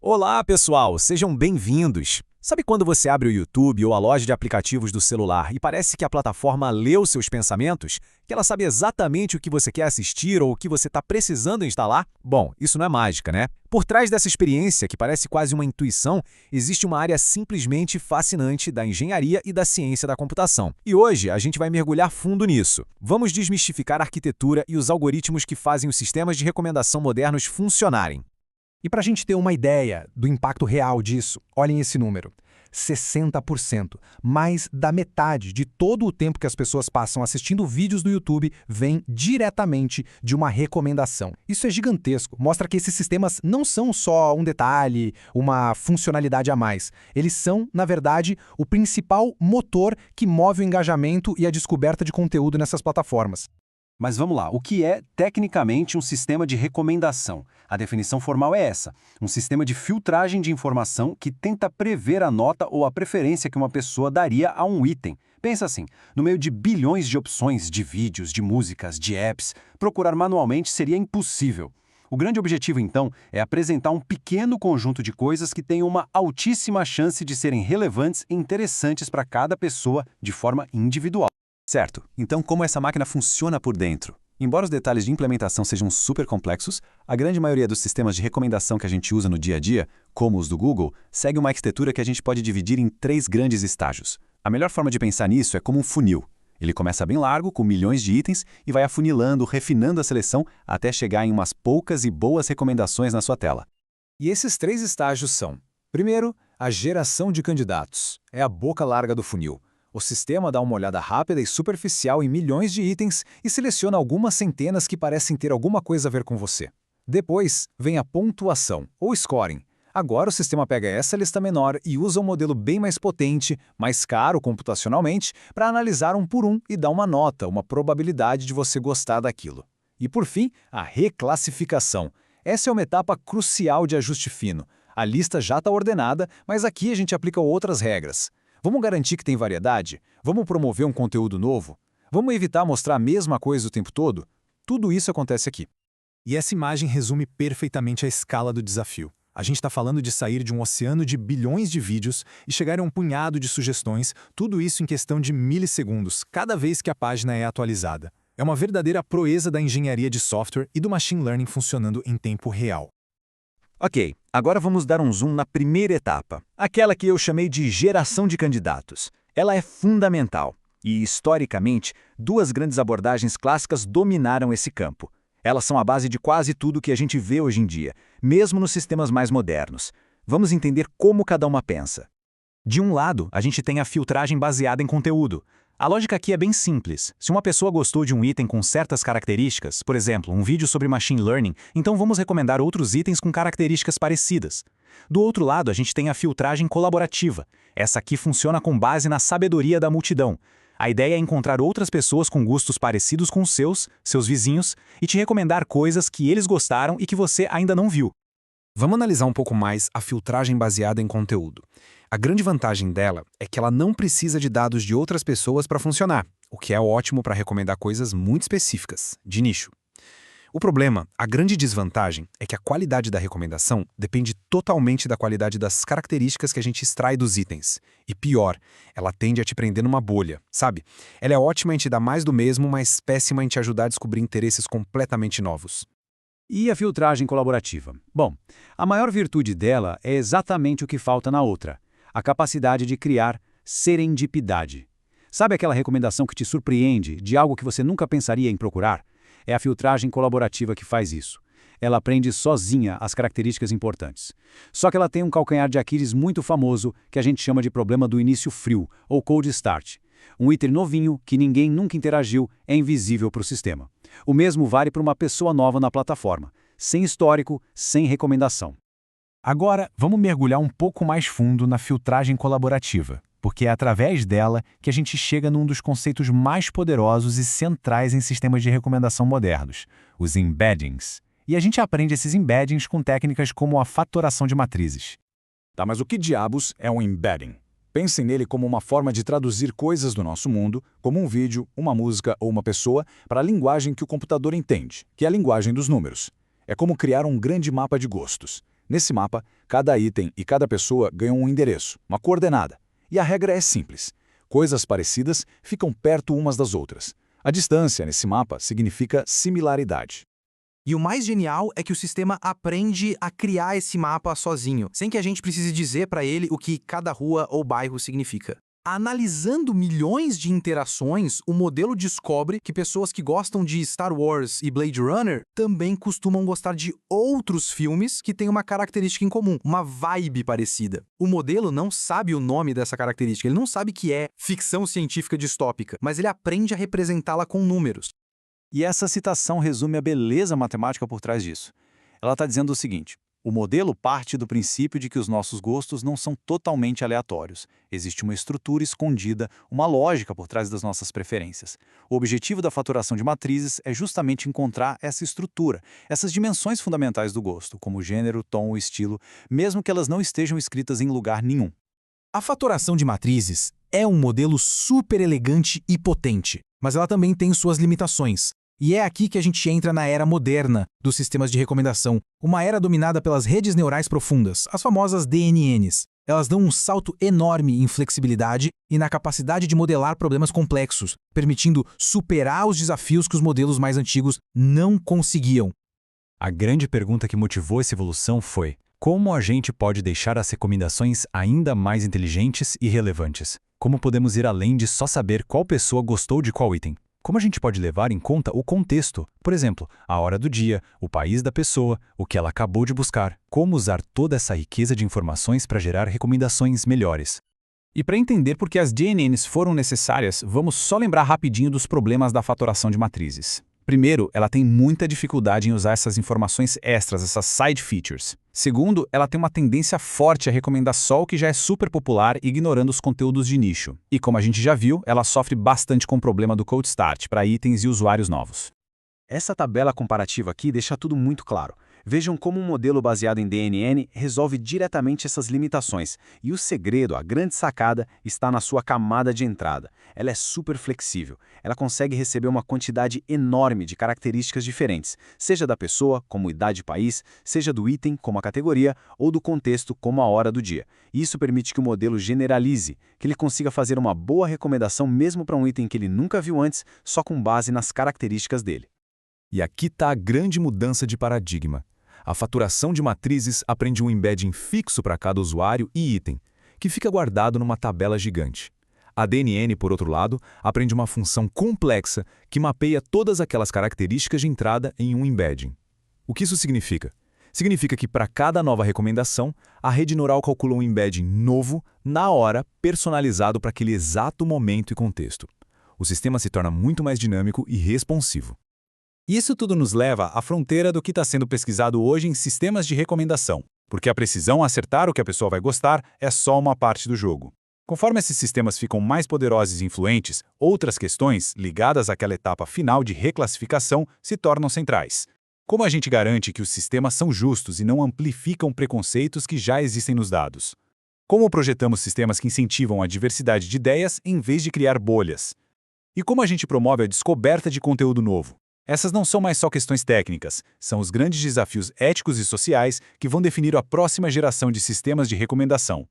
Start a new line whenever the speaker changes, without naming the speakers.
Olá, pessoal! Sejam bem-vindos! Sabe quando você abre o YouTube ou a loja de aplicativos do celular e parece que a plataforma leu seus pensamentos? Que ela sabe exatamente o que você quer assistir ou o que você está precisando instalar? Bom, isso não é mágica, né? Por trás dessa experiência, que parece quase uma intuição, existe uma área simplesmente fascinante da engenharia e da ciência da computação. E hoje a gente vai mergulhar fundo nisso. Vamos desmistificar a arquitetura e os algoritmos que fazem os sistemas de recomendação modernos funcionarem.
E para a gente ter uma ideia do impacto real disso, olhem esse número. 60%, mais da metade de todo o tempo que as pessoas passam assistindo vídeos do YouTube vem diretamente de uma recomendação. Isso é gigantesco, mostra que esses sistemas não são só um detalhe, uma funcionalidade a mais. Eles são, na verdade, o principal motor que move o engajamento e a descoberta de conteúdo nessas plataformas.
Mas vamos lá, o que é tecnicamente um sistema de recomendação? A definição formal é essa: um sistema de filtragem de informação que tenta prever a nota ou a preferência que uma pessoa daria a um item. Pensa assim, no meio de bilhões de opções de vídeos, de músicas, de apps, procurar manualmente seria impossível. O grande objetivo, então, é apresentar um pequeno conjunto de coisas que tenham uma altíssima chance de serem relevantes e interessantes para cada pessoa de forma individual.
Certo, então como essa máquina funciona por dentro? Embora os detalhes de implementação sejam super complexos, a grande maioria dos sistemas de recomendação que a gente usa no dia a dia, como os do Google, segue uma arquitetura que a gente pode dividir em 3 grandes estágios. A melhor forma de pensar nisso é como um funil. Ele começa bem largo, com milhões de itens, e vai afunilando, refinando a seleção até chegar em umas poucas e boas recomendações na sua tela.
E esses 3 estágios são: primeiro, a geração de candidatos. É a boca larga do funil. O sistema dá uma olhada rápida e superficial em milhões de itens e seleciona algumas centenas que parecem ter alguma coisa a ver com você. Depois, vem a pontuação, ou scoring. Agora o sistema pega essa lista menor e usa um modelo bem mais potente, mais caro computacionalmente, para analisar um por um e dar uma nota, uma probabilidade de você gostar daquilo. E por fim, a reclassificação. Essa é uma etapa crucial de ajuste fino. A lista já está ordenada, mas aqui a gente aplica outras regras. Vamos garantir que tem variedade? Vamos promover um conteúdo novo? Vamos evitar mostrar a mesma coisa o tempo todo? Tudo isso acontece aqui.
E essa imagem resume perfeitamente a escala do desafio. A gente está falando de sair de um oceano de bilhões de vídeos e chegar a um punhado de sugestões, tudo isso em questão de milissegundos, cada vez que a página é atualizada. É uma verdadeira proeza da engenharia de software e do machine learning funcionando em tempo real.
Ok, agora vamos dar um zoom na primeira etapa, aquela que eu chamei de geração de candidatos. Ela é fundamental e, historicamente, 2 grandes abordagens clássicas dominaram esse campo. Elas são a base de quase tudo que a gente vê hoje em dia, mesmo nos sistemas mais modernos. Vamos entender como cada uma pensa. De um lado, a gente tem a filtragem baseada em conteúdo. A lógica aqui é bem simples. Se uma pessoa gostou de um item com certas características, por exemplo, um vídeo sobre machine learning, então vamos recomendar outros itens com características parecidas. Do outro lado, a gente tem a filtragem colaborativa. Essa aqui funciona com base na sabedoria da multidão. A ideia é encontrar outras pessoas com gostos parecidos com os seus vizinhos, e te recomendar coisas que eles gostaram e que você ainda não viu.
Vamos analisar um pouco mais a filtragem baseada em conteúdo. A grande vantagem dela é que ela não precisa de dados de outras pessoas para funcionar, o que é ótimo para recomendar coisas muito específicas, de nicho. O problema, a grande desvantagem, é que a qualidade da recomendação depende totalmente da qualidade das características que a gente extrai dos itens. E pior, ela tende a te prender numa bolha, sabe? Ela é ótima em te dar mais do mesmo, mas péssima em te ajudar a descobrir interesses completamente novos.
E a filtragem colaborativa? Bom, a maior virtude dela é exatamente o que falta na outra: a capacidade de criar serendipidade. Sabe aquela recomendação que te surpreende de algo que você nunca pensaria em procurar? É a filtragem colaborativa que faz isso. Ela aprende sozinha as características importantes. Só que ela tem um calcanhar de Aquiles muito famoso que a gente chama de problema do início frio, ou cold start. Um item novinho, que ninguém nunca interagiu, é invisível para o sistema. O mesmo vale para uma pessoa nova na plataforma, sem histórico, sem recomendação.
Agora, vamos mergulhar um pouco mais fundo na filtragem colaborativa, porque é através dela que a gente chega num dos conceitos mais poderosos e centrais em sistemas de recomendação modernos, os embeddings. E a gente aprende esses embeddings com técnicas como a fatoração de matrizes.
Tá, mas o que diabos é um embedding? Pensem nele como uma forma de traduzir coisas do nosso mundo, como um vídeo, uma música ou uma pessoa, para a linguagem que o computador entende, que é a linguagem dos números. É como criar um grande mapa de gostos. Nesse mapa, cada item e cada pessoa ganham um endereço, uma coordenada. E a regra é simples. Coisas parecidas ficam perto umas das outras. A distância nesse mapa significa similaridade.
E o mais genial é que o sistema aprende a criar esse mapa sozinho, sem que a gente precise dizer para ele o que cada rua ou bairro significa. Analisando milhões de interações, o modelo descobre que pessoas que gostam de Star Wars e Blade Runner também costumam gostar de outros filmes que têm uma característica em comum, uma vibe parecida. O modelo não sabe o nome dessa característica, ele não sabe que é ficção científica distópica, mas ele aprende a representá-la com números.
E essa citação resume a beleza matemática por trás disso. Ela está dizendo o seguinte: o modelo parte do princípio de que os nossos gostos não são totalmente aleatórios. Existe uma estrutura escondida, uma lógica por trás das nossas preferências. O objetivo da fatoração de matrizes é justamente encontrar essa estrutura, essas dimensões fundamentais do gosto, como gênero, tom, estilo, mesmo que elas não estejam escritas em lugar nenhum.
A fatoração de matrizes é um modelo super elegante e potente, mas ela também tem suas limitações. E é aqui que a gente entra na era moderna dos sistemas de recomendação, uma era dominada pelas redes neurais profundas, as famosas DNNs. Elas dão um salto enorme em flexibilidade e na capacidade de modelar problemas complexos, permitindo superar os desafios que os modelos mais antigos não conseguiam.
A grande pergunta que motivou essa evolução foi: como a gente pode deixar as recomendações ainda mais inteligentes e relevantes? Como podemos ir além de só saber qual pessoa gostou de qual item? Como a gente pode levar em conta o contexto? Por exemplo, a hora do dia, o país da pessoa, o que ela acabou de buscar. Como usar toda essa riqueza de informações para gerar recomendações melhores?
E para entender por que as DNNs foram necessárias, vamos só lembrar rapidinho dos problemas da fatoração de matrizes. Primeiro, ela tem muita dificuldade em usar essas informações extras, essas side features. Segundo, ela tem uma tendência forte a recomendar só o que já é super popular, ignorando os conteúdos de nicho. E como a gente já viu, ela sofre bastante com o problema do cold start para itens e usuários novos.
Essa tabela comparativa aqui deixa tudo muito claro. Vejam como um modelo baseado em DNN resolve diretamente essas limitações. E o segredo, a grande sacada, está na sua camada de entrada. Ela é super flexível. Ela consegue receber uma quantidade enorme de características diferentes, seja da pessoa, como idade e país, seja do item, como a categoria, ou do contexto, como a hora do dia. Isso permite que o modelo generalize, que ele consiga fazer uma boa recomendação mesmo para um item que ele nunca viu antes, só com base nas características dele.
E aqui está a grande mudança de paradigma. A faturação de matrizes aprende um embedding fixo para cada usuário e item, que fica guardado numa tabela gigante. A DNN, por outro lado, aprende uma função complexa que mapeia todas aquelas características de entrada em um embedding. O que isso significa? Significa que para cada nova recomendação, a rede neural calcula um embedding novo, na hora, personalizado para aquele exato momento e contexto. O sistema se torna muito mais dinâmico e responsivo.
Isso tudo nos leva à fronteira do que está sendo pesquisado hoje em sistemas de recomendação, porque a precisão acertar o que a pessoa vai gostar é só uma parte do jogo. Conforme esses sistemas ficam mais poderosos e influentes, outras questões, ligadas àquela etapa final de reclassificação, se tornam centrais. Como a gente garante que os sistemas são justos e não amplificam preconceitos que já existem nos dados? Como projetamos sistemas que incentivam a diversidade de ideias em vez de criar bolhas? E como a gente promove a descoberta de conteúdo novo? Essas não são mais só questões técnicas, são os grandes desafios éticos e sociais que vão definir a próxima geração de sistemas de recomendação.